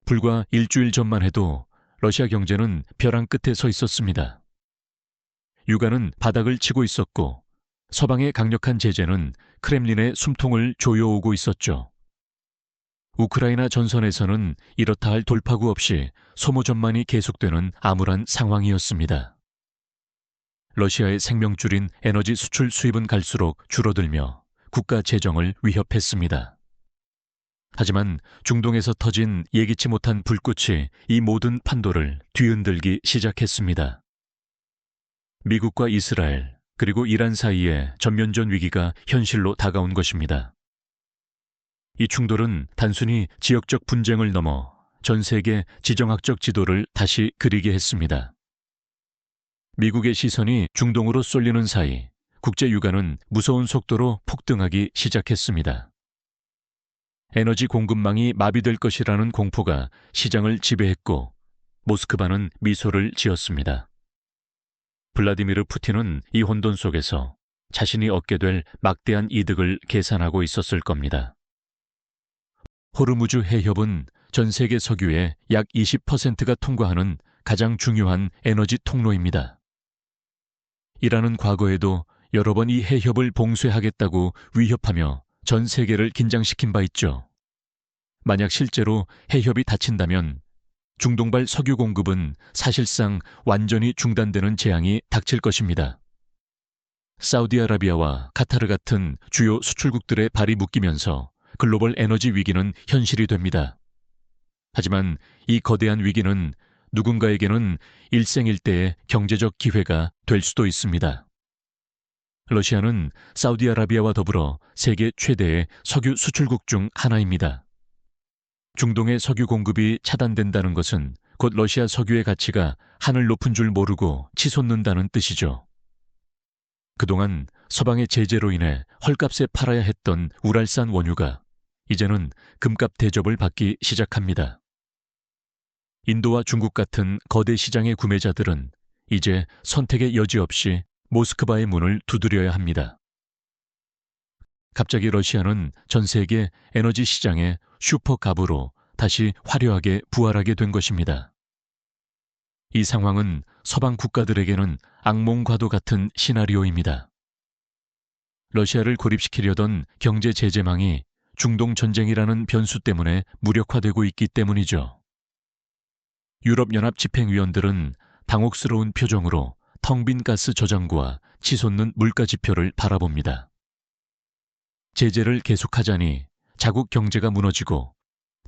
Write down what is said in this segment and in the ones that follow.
불과 일주일 전만 해도 러시아 경제는 벼랑 끝에 서 있었습니다. 유가는 바닥을 치고 있었고 서방의 강력한 제재는 크렘린의 숨통을 조여오고 있었죠. 우크라이나 전선에서는 이렇다 할 돌파구 없이 소모전만이 계속되는 암울한 상황이었습니다. 러시아의 생명줄인 에너지 수출 수입은 갈수록 줄어들며 국가 재정을 위협했습니다. 하지만 중동에서 터진 예기치 못한 불꽃이 이 모든 판도를 뒤흔들기 시작했습니다. 미국과 이스라엘 그리고 이란 사이에 전면전 위기가 현실로 다가온 것입니다. 이 충돌은 단순히 지역적 분쟁을 넘어 전 세계 지정학적 지도를 다시 그리게 했습니다. 미국의 시선이 중동으로 쏠리는 사이 국제 유가는 무서운 속도로 폭등하기 시작했습니다. 에너지 공급망이 마비될 것이라는 공포가 시장을 지배했고 모스크바는 미소를 지었습니다. 블라디미르 푸틴은 이 혼돈 속에서 자신이 얻게 될 막대한 이득을 계산하고 있었을 겁니다. 호르무즈 해협은 전 세계 석유의 약 20%가 통과하는 가장 중요한 에너지 통로입니다. 이란은 과거에도 여러 번 이 해협을 봉쇄하겠다고 위협하며 전 세계를 긴장시킨 바 있죠. 만약 실제로 해협이 닫힌다면 중동발 석유 공급은 사실상 완전히 중단되는 재앙이 닥칠 것입니다. 사우디아라비아와 카타르 같은 주요 수출국들의 발이 묶이면서 글로벌 에너지 위기는 현실이 됩니다. 하지만 이 거대한 위기는 누군가에게는 일생일대의 경제적 기회가 될 수도 있습니다. 러시아는 사우디아라비아와 더불어 세계 최대의 석유 수출국 중 하나입니다. 중동의 석유 공급이 차단된다는 것은 곧 러시아 석유의 가치가 하늘 높은 줄 모르고 치솟는다는 뜻이죠. 그동안 서방의 제재로 인해 헐값에 팔아야 했던 우랄산 원유가 이제는 금값 대접을 받기 시작합니다. 인도와 중국 같은 거대 시장의 구매자들은 이제 선택의 여지 없이 모스크바의 문을 두드려야 합니다. 갑자기 러시아는 전 세계 에너지 시장의 슈퍼갑으로 다시 화려하게 부활하게 된 것입니다. 이 상황은 서방 국가들에게는 악몽과도 같은 시나리오입니다. 러시아를 고립시키려던 경제 제재망이 중동 전쟁이라는 변수 때문에 무력화되고 있기 때문이죠. 유럽연합 집행위원들은 당혹스러운 표정으로 텅 빈 가스 저장고와 치솟는 물가 지표를 바라봅니다. 제재를 계속하자니 자국 경제가 무너지고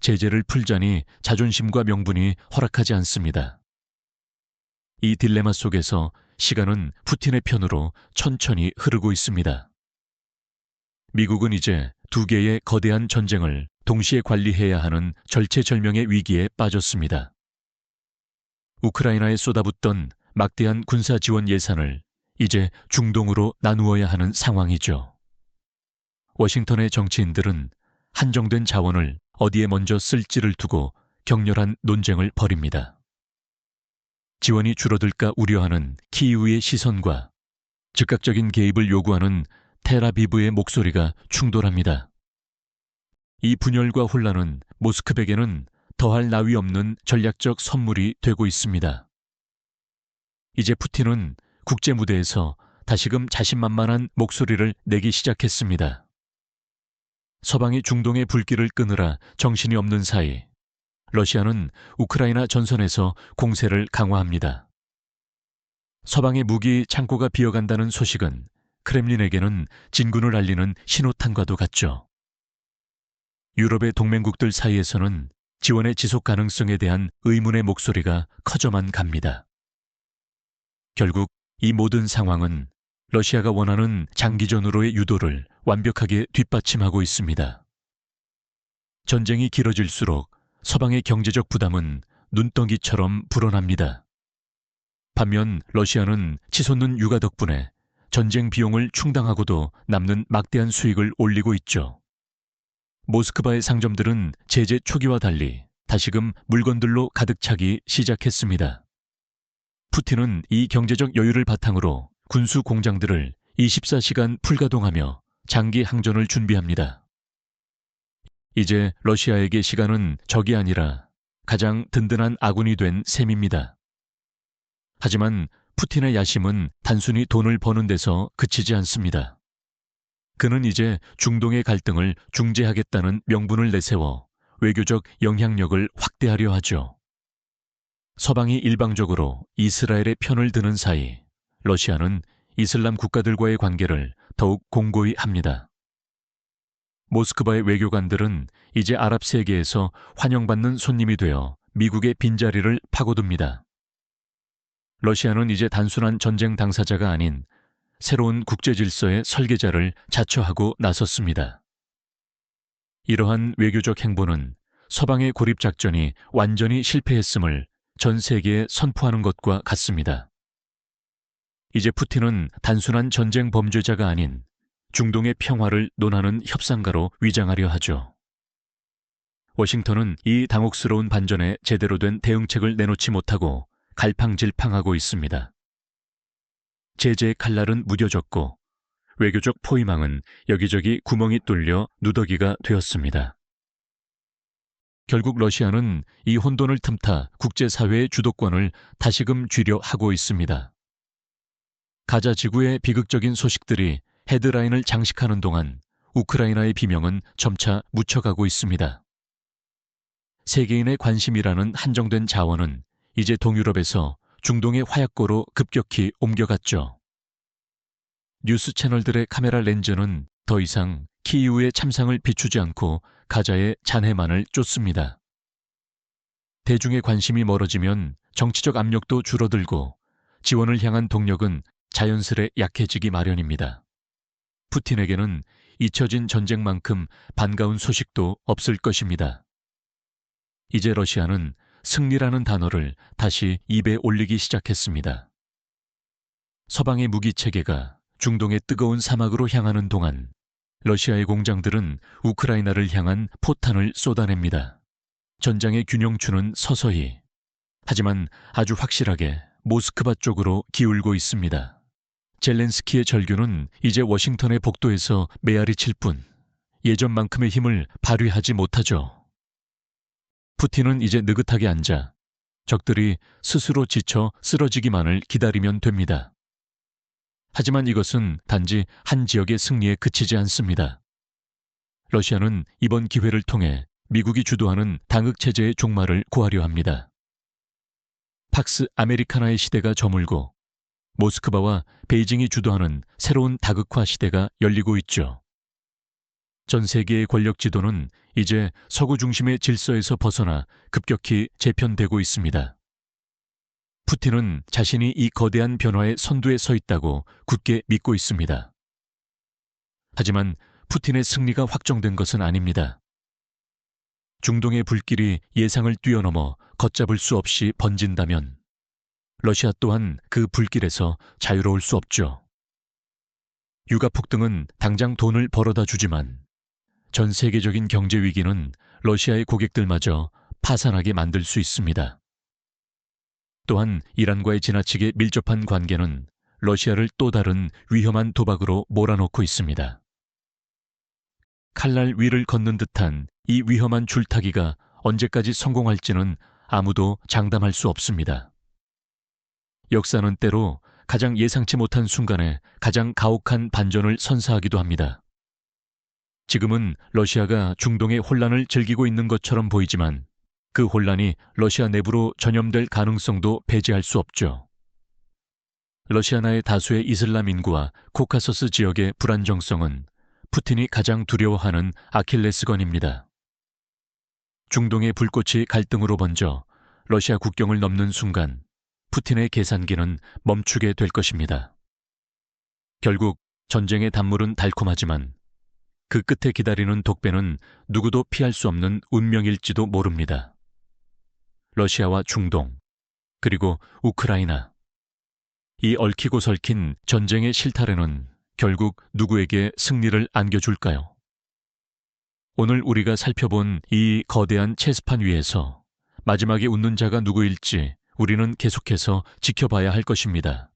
제재를 풀자니 자존심과 명분이 허락하지 않습니다. 이 딜레마 속에서 시간은 푸틴의 편으로 천천히 흐르고 있습니다. 미국은 이제 두 개의 거대한 전쟁을 동시에 관리해야 하는 절체절명의 위기에 빠졌습니다. 우크라이나에 쏟아붓던 막대한 군사 지원 예산을 이제 중동으로 나누어야 하는 상황이죠. 워싱턴의 정치인들은 한정된 자원을 어디에 먼저 쓸지를 두고 격렬한 논쟁을 벌입니다. 지원이 줄어들까 우려하는 키이우의 시선과 즉각적인 개입을 요구하는 텔아비브의 목소리가 충돌합니다. 이 분열과 혼란은 모스크백에는 더할 나위 없는 전략적 선물이 되고 있습니다. 이제 푸틴은 국제 무대에서 다시금 자신만만한 목소리를 내기 시작했습니다. 서방이 중동의 불길을 끄느라 정신이 없는 사이 러시아는 우크라이나 전선에서 공세를 강화합니다. 서방의 무기 창고가 비어간다는 소식은 크렘린에게는 진군을 알리는 신호탄과도 같죠. 유럽의 동맹국들 사이에서는 지원의 지속 가능성에 대한 의문의 목소리가 커져만 갑니다. 결국 이 모든 상황은 러시아가 원하는 장기전으로의 유도를 완벽하게 뒷받침하고 있습니다. 전쟁이 길어질수록 서방의 경제적 부담은 눈덩이처럼 불어납니다. 반면 러시아는 치솟는 유가 덕분에 전쟁 비용을 충당하고도 남는 막대한 수익을 올리고 있죠. 모스크바의 상점들은 제재 초기와 달리 다시금 물건들로 가득 차기 시작했습니다. 푸틴은 이 경제적 여유를 바탕으로 군수 공장들을 24시간 풀가동하며 장기 항전을 준비합니다. 이제 러시아에게 시간은 적이 아니라 가장 든든한 아군이 된 셈입니다. 하지만 푸틴의 야심은 단순히 돈을 버는 데서 그치지 않습니다. 그는 이제 중동의 갈등을 중재하겠다는 명분을 내세워 외교적 영향력을 확대하려 하죠. 서방이 일방적으로 이스라엘의 편을 드는 사이 러시아는 이슬람 국가들과의 관계를 더욱 공고히 합니다. 모스크바의 외교관들은 이제 아랍 세계에서 환영받는 손님이 되어 미국의 빈자리를 파고듭니다. 러시아는 이제 단순한 전쟁 당사자가 아닌 새로운 국제 질서의 설계자를 자처하고 나섰습니다. 이러한 외교적 행보는 서방의 고립 작전이 완전히 실패했음을 전 세계에 선포하는 것과 같습니다. 이제 푸틴은 단순한 전쟁 범죄자가 아닌 중동의 평화를 논하는 협상가로 위장하려 하죠. 워싱턴은 이 당혹스러운 반전에 제대로 된 대응책을 내놓지 못하고 갈팡질팡하고 있습니다. 제재의 칼날은 무뎌졌고 외교적 포위망은 여기저기 구멍이 뚫려 누더기가 되었습니다. 결국 러시아는 이 혼돈을 틈타 국제사회의 주도권을 다시금 쥐려 하고 있습니다. 가자 지구의 비극적인 소식들이 헤드라인을 장식하는 동안 우크라이나의 비명은 점차 묻혀가고 있습니다. 세계인의 관심이라는 한정된 자원은 이제 동유럽에서 중동의 화약고로 급격히 옮겨갔죠. 뉴스 채널들의 카메라 렌즈는 더 이상 키이우의 참상을 비추지 않고 가자의 잔해만을 쫓습니다. 대중의 관심이 멀어지면 정치적 압력도 줄어들고 지원을 향한 동력은 자연스레 약해지기 마련입니다. 푸틴에게는 잊혀진 전쟁만큼 반가운 소식도 없을 것입니다. 이제 러시아는 승리라는 단어를 다시 입에 올리기 시작했습니다. 서방의 무기 체계가 중동의 뜨거운 사막으로 향하는 동안 러시아의 공장들은 우크라이나를 향한 포탄을 쏟아냅니다. 전장의 균형추는 서서히, 하지만 아주 확실하게 모스크바 쪽으로 기울고 있습니다. 젤렌스키의 절규는 이제 워싱턴의 복도에서 메아리 칠 뿐 예전만큼의 힘을 발휘하지 못하죠. 푸틴은 이제 느긋하게 앉아 적들이 스스로 지쳐 쓰러지기만을 기다리면 됩니다. 하지만 이것은 단지 한 지역의 승리에 그치지 않습니다. 러시아는 이번 기회를 통해 미국이 주도하는 당흑 체제의 종말을 구하려 합니다. 팍스 아메리카나의 시대가 저물고 모스크바와 베이징이 주도하는 새로운 다극화 시대가 열리고 있죠. 전 세계의 권력 지도는 이제 서구 중심의 질서에서 벗어나 급격히 재편되고 있습니다. 푸틴은 자신이 이 거대한 변화의 선두에 서 있다고 굳게 믿고 있습니다. 하지만 푸틴의 승리가 확정된 것은 아닙니다. 중동의 불길이 예상을 뛰어넘어 걷잡을 수 없이 번진다면 러시아 또한 그 불길에서 자유로울 수 없죠. 유가 폭등은 당장 돈을 벌어다 주지만 전 세계적인 경제 위기는 러시아의 고객들마저 파산하게 만들 수 있습니다. 또한 이란과의 지나치게 밀접한 관계는 러시아를 또 다른 위험한 도박으로 몰아넣고 있습니다. 칼날 위를 걷는 듯한 이 위험한 줄타기가 언제까지 성공할지는 아무도 장담할 수 없습니다. 역사는 때로 가장 예상치 못한 순간에 가장 가혹한 반전을 선사하기도 합니다. 지금은 러시아가 중동의 혼란을 즐기고 있는 것처럼 보이지만 그 혼란이 러시아 내부로 전염될 가능성도 배제할 수 없죠. 러시아나의 다수의 이슬람 인구와 코카소스 지역의 불안정성은 푸틴이 가장 두려워하는 아킬레스건입니다. 중동의 불꽃이 갈등으로 번져 러시아 국경을 넘는 순간 푸틴의 계산기는 멈추게 될 것입니다. 결국 전쟁의 단물은 달콤하지만 그 끝에 기다리는 독배는 누구도 피할 수 없는 운명일지도 모릅니다. 러시아와 중동, 그리고 우크라이나. 이 얽히고 설킨 전쟁의 실타래는 결국 누구에게 승리를 안겨줄까요? 오늘 우리가 살펴본 이 거대한 체스판 위에서 마지막에 웃는 자가 누구일지 우리는 계속해서 지켜봐야 할 것입니다.